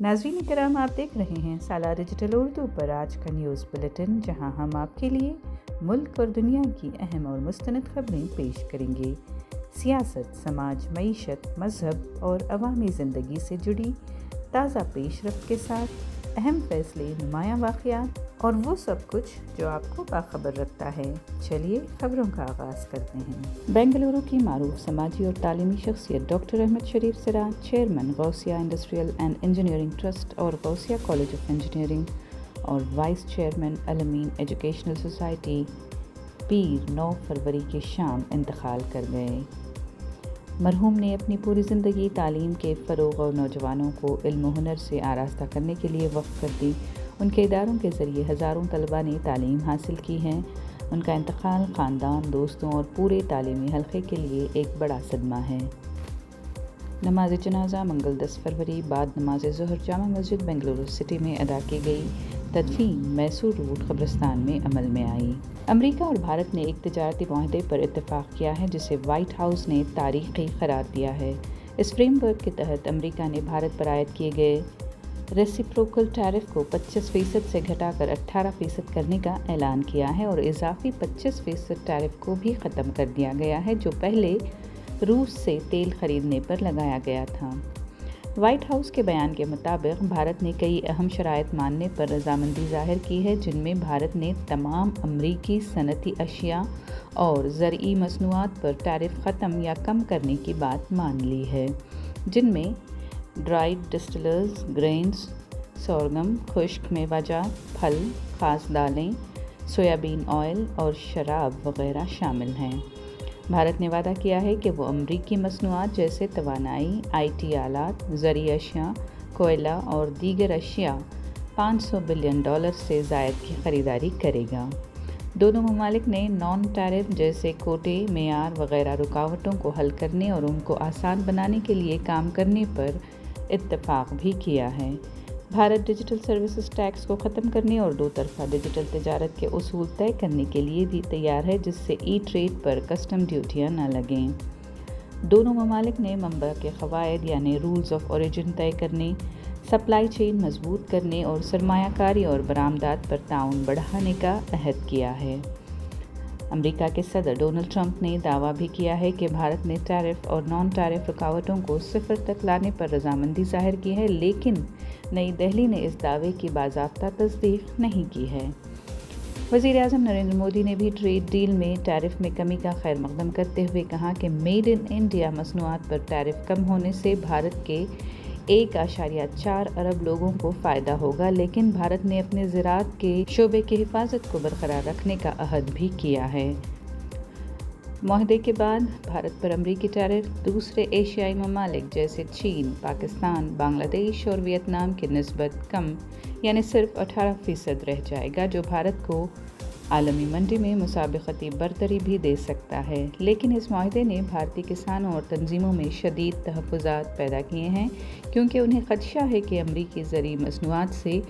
नाज़रीन करम, आप देख रहे हैं साला डिजिटल उर्दू पर आज का न्यूज़ बुलेटिन, जहां हम आपके लिए मुल्क और दुनिया की अहम और मुस्तनद खबरें पेश करेंगे। सियासत, समाज, मईशत, मज़हब और अवामी ज़िंदगी से जुड़ी ताज़ा पेशरफ्त के साथ अहम फ़ैसले, नुमायाँ वाक़यात और वो सब कुछ जो आपको बाखबर रखता है। चलिए खबरों का आगाज़ करते हैं। बेंगलुरु की मारूफ समाजी और तालीमी शख्सियत doctor Ahmad Sharif Siraj, chairman Ghousia industrial and engineering trust और गौसिया कॉलेज ऑफ इंजीनियरिंग और vice chairman Alameen educational society, पीर 9 फरवरी की शाम इंतकाल कर गए। मरहूम ने अपनी पूरी ज़िंदगी तालीम के फ़रोग़ और नौजवानों को इल्म व हुनर से आरास्ता करने के लिए वक़्फ़ कर दी। उनके इदारों के ज़रिए हज़ारों तलबा ने तालीम हासिल की है। उनका इंतकाल ख़ानदान, दोस्तों और पूरे तालीमी हल्के के लिए एक बड़ा सदमा है। नमाज जनाजा मंगल 10 फरवरी बाद नमाज ज़ोहर जामा मस्जिद बेंगलुरु सिटी में अदा की गई। तदफीन मैसूर रोड कब्रिस्तान में अमल में आई। अमेरिका और भारत ने एक तिजारती मुआहदे पर इत्तेफाक किया है, जिसे वाइट हाउस ने तारीख़ी करार दिया है। इस फ्रेमवर्क के तहत अमेरिका ने भारत पर आयद किए गए रेसिप्रोकल टैरिफ को 25% से घटाकर 18% करने का ऐलान किया है और इजाफी 25% टैरिफ को भी ख़त्म कर दिया गया है, जो पहले रूस से तेल खरीदने पर लगाया गया था। वाइट हाउस के बयान के मुताबिक भारत ने कई अहम शराइत मानने पर रजामंदी ज़ाहिर की है, जिनमें भारत ने तमाम अमरीकी सनती अशिया और ज़रई मसनूआत पर टैरिफ ख़त्म या कम करने की बात मान ली है, जिनमें ड्राइड डिस्टिलर्स, ग्रेन्स, सोरगम, खुश्क मेवाजात, फल, ख़ास दालें, सोयाबीन ऑयल और शराब वगैरह शामिल हैं। भारत ने वादा किया है कि वो अमरीकी मसनूआत जैसे तवानाई, IT आलात, ज़रई अशिया, कोयला और दीगर अशिया $500 बिलियन से ज़ायद की ख़रीदारी करेगा। दोनों ममालिक ने नॉन टैरिफ जैसे कोटे, मेयार वगैरह रुकावटों को हल करने और उनको आसान बनाने के लिए काम करने पर इत्तेफाक भी किया है। भारत डिजिटल सर्विसेज टैक्स को ख़त्म करने और दो तरफ़ा डिजिटल तिजारत के उसूल तय करने के लिए भी तैयार है, जिससे ई-ट्रेड पर कस्टम ड्यूटियाँ न लगें। दोनों ममालिक ने मंबा के क़वायद यानी रूल्स ऑफ ओरिजिन तय करने, सप्लाई चेन मजबूत करने और सरमायाकारी और बरामदात पर ताउन बढ़ाने का अहद किया है। अमेरिका के सदर डोनाल्ड ट्रंप ने दावा भी किया है कि भारत ने टैरिफ और नॉन टैरिफ रुकावटों को सिफर तक लाने पर रजामंदी ज़ाहिर की है, लेकिन नई दिल्ली ने इस दावे की बाज़ाब्ता तस्दीक नहीं की है। वज़ीर-ए-आज़म नरेंद्र मोदी ने भी ट्रेड डील में टैरिफ में कमी का खैर मकदम करते हुए कहा कि मेड इन इंडिया मसनूआत पर टैरिफ कम होने से भारत के 1.4 अरब लोगों को फ़ायदा होगा, लेकिन भारत ने अपने ज़राअत के शोबे की हिफाजत को बरकरार रखने का अहद भी किया है। मुआहदे के बाद भारत पर अमरीकी टैरिफ दूसरे एशियाई ममालिक जैसे चीन, पाकिस्तान, बांग्लादेश और वियतनाम की निस्बत कम यानी सिर्फ 18% रह जाएगा, जो भारत को आलमी मंडी में मुसाबिकती बरतरी भी दे सकता है। लेकिन इस मुआहदे ने भारतीय किसानों और तंजीमों में शदीद तहफ़्फ़ुज़ात पैदा किए हैं, क्योंकि उन्हें ख़दशा है कि अमरीकी ज़रई मसनूआत से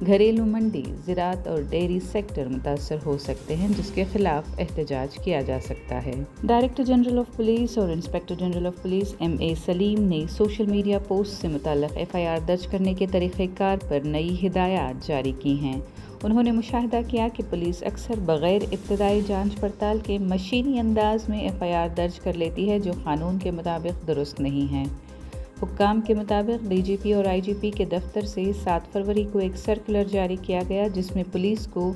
घरेलू मंडी, ज़राअत और डेयरी सेक्टर मुतासर हो सकते हैं, जिसके ख़िलाफ़ एहतजाज किया जा सकता है। डायरेक्टर जनरल ऑफ पुलिस और inspector general of police MA Salim ने सोशल मीडिया पोस्ट से मुताल्लिक़ FIR दर्ज करने के तरीक़ेकार पर नई हिदायत जारी की हैं। उन्होंने मुशाहिदा किया कि पुलिस अक्सर बग़ैर इब्तदाई जांच पड़ताल के मशीनी अंदाज में FIR दर्ज कर लेती है, जो क़ानून के मुताबिक दुरुस्त नहीं है। हुक्काम के मुताबिक DGP और IGP के दफ्तर से 7 फरवरी को एक सर्कुलर जारी किया गया, जिसमें पुलिस को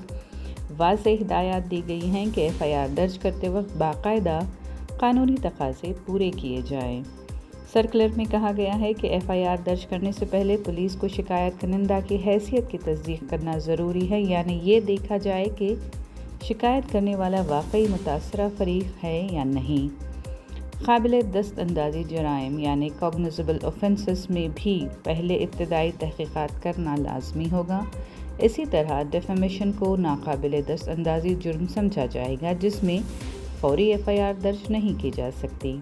वाज़ेह हिदायत दी गई हैं कि FIR दर्ज करते वक्त बाकायदा कानूनी तकाज़े पूरे किए जाएँ। सर्कुलर में कहा गया है कि FIR दर्ज करने से पहले पुलिस को शिकायत करनिंदा की हैसियत की तस्दीक करना ज़रूरी है, यानी ये देखा जाए कि शिकायत करने वाला वाकई मुतासरा फ़रीक है या नहीं। काबिल दस्त अंदाज़ी जराइम यानी कॉग्निज़ेबल ऑफेंसेस में भी पहले इब्तदाई तहक़ीक़ात करना लाजमी होगा। इसी तरह डिफेमेशन को नाकाबिल दस्त अंदाज़ी जुर्म समझा जाएगा, जिसमें फ़ौरी FIR दर्ज नहीं की जा सकती।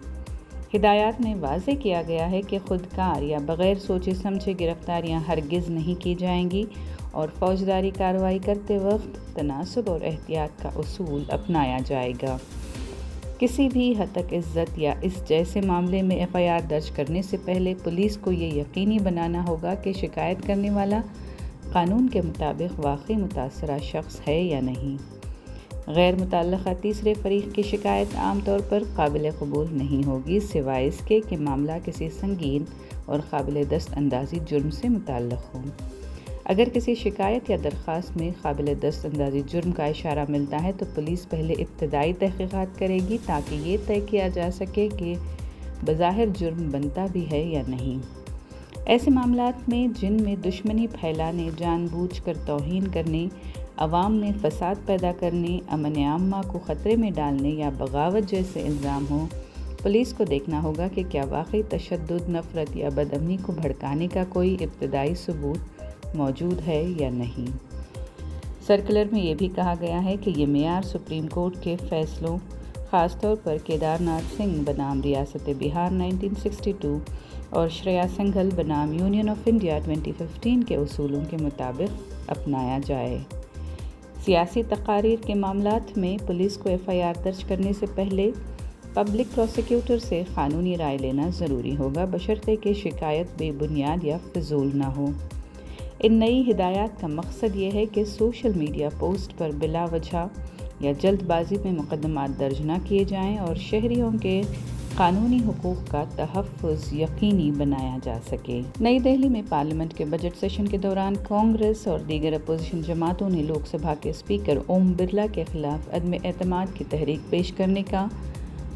हिदायत में वाज़े किया गया है कि खुदकार या बग़ैर सोचे समझे गिरफ्तारियां हरगिज़ नहीं की जाएंगी और फ़ौजदारी कार्रवाई करते वक्त तनासुब और एहतियात का उसूल अपनाया जाएगा। کسی بھی حد تک عزت یا اس جیسے معاملے میں FIR درج کرنے سے پہلے پولیس کو یہ یقینی بنانا ہوگا کہ شکایت کرنے والا قانون کے مطابق واقعی متاثرہ شخص ہے یا نہیں۔ غیر متعلقہ تیسرے فریق کی شکایت عام طور پر قابل قبول نہیں ہوگی سوائے اس کے کہ معاملہ کسی سنگین اور قابل دست اندازی جرم سے متعلق ہو۔ اگر کسی شکایت یا درخواست میں قابل دست اندازی جرم کا اشارہ ملتا ہے تو پولیس پہلے ابتدائی تحقیقات کرے گی تاکہ یہ طے کیا جا سکے کہ بظاہر جرم بنتا بھی ہے یا نہیں۔ ایسے معاملات میں جن میں دشمنی پھیلانے، جان بوجھ کر توہین کرنے، عوام میں فساد پیدا کرنے، امن عامہ کو خطرے میں ڈالنے یا بغاوت جیسے الزام ہوں، پولیس کو دیکھنا ہوگا کہ کیا واقعی تشدد، نفرت یا بدامنی کو بھڑکانے کا کوئی ابتدائی ثبوت موجود ہے یا نہیں۔ سرکولر میں یہ بھی کہا گیا ہے کہ یہ معیار سپریم کورٹ کے فیصلوں، خاص طور پر کیدارناتھ سنگھ بنام ریاست بہار 1962 اور Shreya Singhal بنام union of India 2015 کے اصولوں کے مطابق اپنایا جائے۔ سیاسی تقاریر کے معاملات میں پولیس کو FIR درج کرنے سے پہلے پبلک پروسیکیوٹر سے قانونی رائے لینا ضروری ہوگا بشرطے کہ شکایت بے بنیاد یا فضول نہ ہو۔ ان نئی ہدایات کا مقصد یہ ہے کہ سوشل میڈیا پوسٹ پر بلا وجہ یا جلد بازی میں مقدمات درج نہ کیے جائیں اور شہریوں کے قانونی حقوق کا تحفظ یقینی بنایا جا سکے۔ نئی دہلی میں پارلیمنٹ کے بجٹ سیشن کے دوران کانگریس اور دیگر اپوزیشن جماعتوں نے لوک سبھا کے اسپیکر اوم برلا کے خلاف عدم اعتماد کی تحریک پیش کرنے کا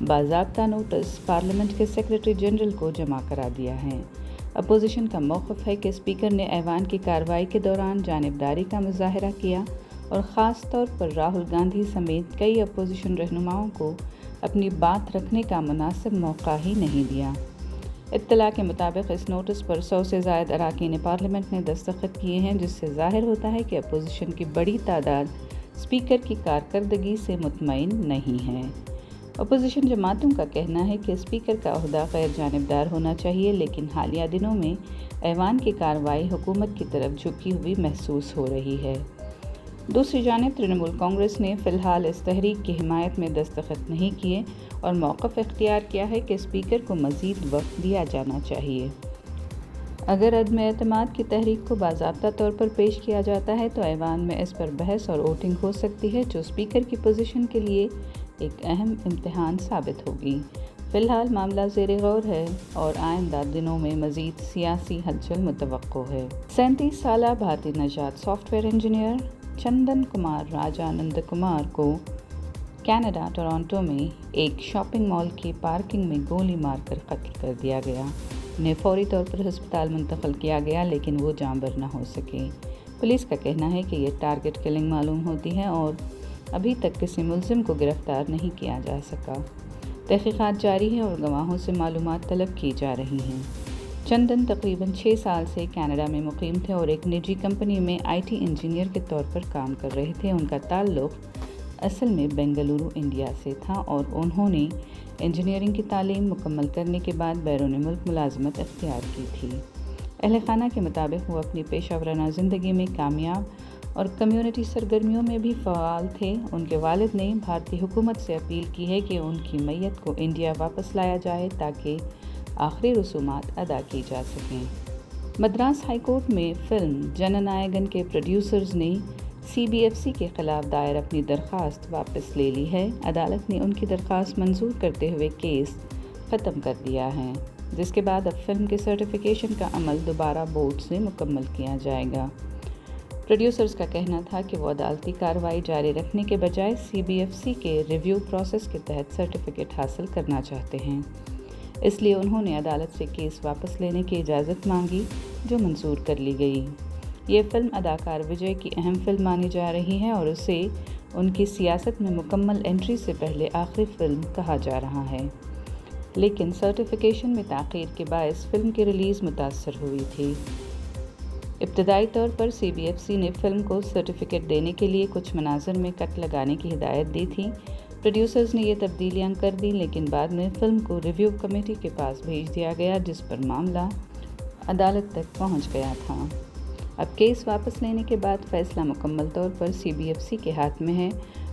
باضابطہ نوٹس پارلیمنٹ کے سیکریٹری جنرل کو جمع کرا دیا ہے۔ اپوزیشن کا موقف ہے کہ اسپیکر نے ایوان کی کارروائی کے دوران جانبداری کا مظاہرہ کیا اور خاص طور پر راہل گاندھی سمیت کئی اپوزیشن رہنماؤں کو اپنی بات رکھنے کا مناسب موقع ہی نہیں دیا۔ اطلاع کے مطابق اس نوٹس پر 100 سے زائد اراکین پارلیمنٹ نے دستخط کیے ہیں جس سے ظاہر ہوتا ہے کہ اپوزیشن کی بڑی تعداد اسپیکر کی کارکردگی سے مطمئن نہیں ہے۔ اپوزیشن جماعتوں کا کہنا ہے کہ اسپیکر کا عہدہ غیر جانبدار ہونا چاہیے لیکن حالیہ دنوں میں ایوان کی کارروائی حکومت کی طرف جھکی ہوئی محسوس ہو رہی ہے۔ دوسری جانب ترنمول کانگریس نے فی الحال اس تحریک کی حمایت میں دستخط نہیں کیے اور موقف اختیار کیا ہے کہ اسپیکر کو مزید وقت دیا جانا چاہیے۔ اگر عدم اعتماد کی تحریک کو باضابطہ طور پر پیش کیا جاتا ہے تو ایوان میں اس پر بحث اور ووٹنگ ہو سکتی ہے جو اسپیکر کی پوزیشن کے لیے ایک اہم امتحان ثابت ہوگی۔ فی الحال معاملہ زیر غور ہے اور آئندہ دنوں میں مزید سیاسی ہلچل متوقع ہے۔ 37 سالہ بھارتی نژاد سافٹ ویئر انجینئر چندن کمار راجا نند کمار کو کینیڈا ٹورانٹو میں ایک شاپنگ مال کی پارکنگ میں گولی مار کر قتل کر دیا گیا۔ انہیں فوری طور پر ہسپتال منتقل کیا گیا لیکن وہ جاں بر نہ ہو سکے۔ پولیس کا کہنا ہے کہ یہ ٹارگٹ کلنگ معلوم ہوتی ہے اور ابھی تک کسی ملزم کو گرفتار نہیں کیا جا سکا۔ تحقیقات جاری ہیں اور گواہوں سے معلومات طلب کی جا رہی ہیں۔ چندن تقریباً 6 سال سے کینیڈا میں مقیم تھے اور ایک نجی کمپنی میں IT انجینئر کے طور پر کام کر رہے تھے۔ ان کا تعلق اصل میں بنگلورو انڈیا سے تھا اور انہوں نے انجینئرنگ کی تعلیم مکمل کرنے کے بعد بیرون ملک ملازمت اختیار کی تھی۔ اہل خانہ کے مطابق وہ اپنی پیشہ ورانہ زندگی میں کامیاب اور کمیونٹی سرگرمیوں میں بھی فعال تھے۔ ان کے والد نے بھارتی حکومت سے اپیل کی ہے کہ ان کی میت کو انڈیا واپس لایا جائے تاکہ آخری رسومات ادا کی جا سکیں۔ مدراس ہائی کورٹ میں فلم جن نایکن کے پروڈیوسرز نے CBFC کے خلاف دائر اپنی درخواست واپس لے لی ہے۔ عدالت نے ان کی درخواست منظور کرتے ہوئے کیس ختم کر دیا ہے جس کے بعد اب فلم کے سرٹیفیکیشن کا عمل دوبارہ بورڈ سے مکمل کیا جائے گا۔ پروڈیوسرز کا کہنا تھا کہ وہ عدالتی کارروائی جاری رکھنے کے بجائے CBFC کے ریویو پروسیس کے تحت سرٹیفکیٹ حاصل کرنا چاہتے ہیں۔ اس لیے انہوں نے عدالت سے کیس واپس لینے کی اجازت مانگی جو منظور کر لی گئی۔ یہ فلم اداکار وجے کی اہم فلم مانی جا رہی ہے اور اسے ان کی سیاست میں مکمل انٹری سے پہلے آخری فلم کہا جا رہا ہے، لیکن سرٹیفیکیشن میں تاخیر کے باعث فلم کی ریلیز متاثر ہوئی تھی۔ ابتدائی طور پر CBFC نے فلم کو سرٹیفکیٹ دینے کے لیے کچھ مناظر میں کٹ لگانے کی ہدایت دی تھی۔ پروڈیوسرز نے یہ تبدیلیاں کر دیں لیکن بعد میں فلم کو ریویو کمیٹی کے پاس بھیج دیا گیا جس پر معاملہ عدالت تک پہنچ گیا تھا۔ اب کیس واپس لینے کے بعد فیصلہ مکمل طور پر CBFC کے ہاتھ میں ہے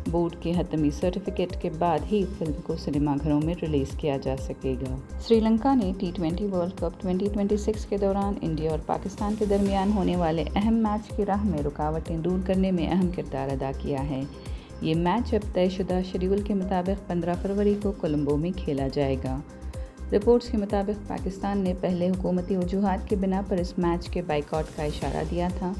बोर्ड के हतमी सर्टिफिकेट के बाद ही फिल्म को सिनेमाघरों में रिलीज़ किया जा सकेगा। श्रीलंका ने T20 वर्ल्ड कप 2026 के दौरान इंडिया और पाकिस्तान के दरमियान होने वाले अहम मैच की राह में रुकावटें दूर करने में अहम किरदार अदा किया है। ये मैच अब तयशुदा शेड्यूल के मुताबिक 15 फरवरी को कोलंबो में खेला जाएगा। रिपोर्ट्स के मुताबिक पाकिस्तान ने पहले हुकूमती वजूहात की बिना पर इस मैच के बाइकआउट का इशारा दिया था।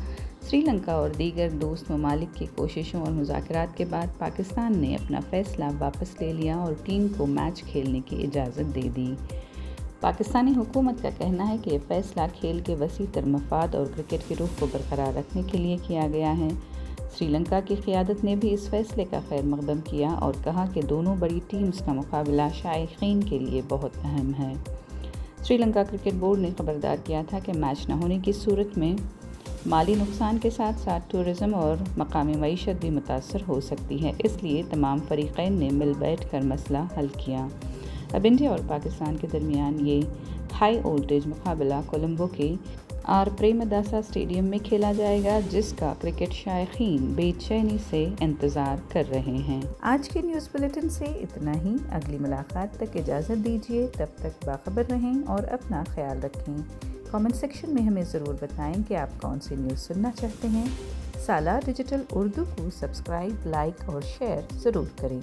श्रीलंका और दीगर दोस्त ममालिक की कोशिशों और मुज़ाकरात के बाद पाकिस्तान ने अपना फ़ैसला वापस ले लिया और टीम को मैच खेलने की इजाज़त दे दी। पाकिस्तानी हुकूमत का कहना है कि यह फ़ैसला खेल के वसी तर मफाद और क्रिकेट की रूह को बरकरार रखने के लिए किया गया है। श्रीलंका की क़ियादत ने भी इस फ़ैसले का खैर मकदम किया और कहा कि दोनों बड़ी टीम्स का मुकाबला शायकीन के लिए बहुत अहम है। श्रीलंका क्रिकेट बोर्ड ने खबरदार किया था कि मैच न होने की सूरत में माली नुकसान के साथ साथ टूरिज़म और मकामी मईशत भी मुतासर हो सकती है, इसलिए तमाम फ़रीक़ैन ने मिल बैठ कर मसला हल किया। अब इंडिया और पाकिस्तान के दरमियान ये हाई वोल्टेज मुकाबला कोलंबो के आर प्रेमदासा स्टेडियम में खेला जाएगा, जिसका क्रिकेट शायकीन बेचैनी से इंतज़ार कर रहे हैं। आज के न्यूज़ बुलेटिन से इतना ही। अगली मुलाकात तक इजाज़त दीजिए, तब तक बाखबर रहें और अपना ख्याल रखें। कमेंट सेक्शन में हमें ज़रूर बताएं कि आप कौन सी न्यूज़ सुनना चाहते हैं। सालार डिजिटल उर्दू को सब्सक्राइब, लाइक और शेयर ज़रूर करें।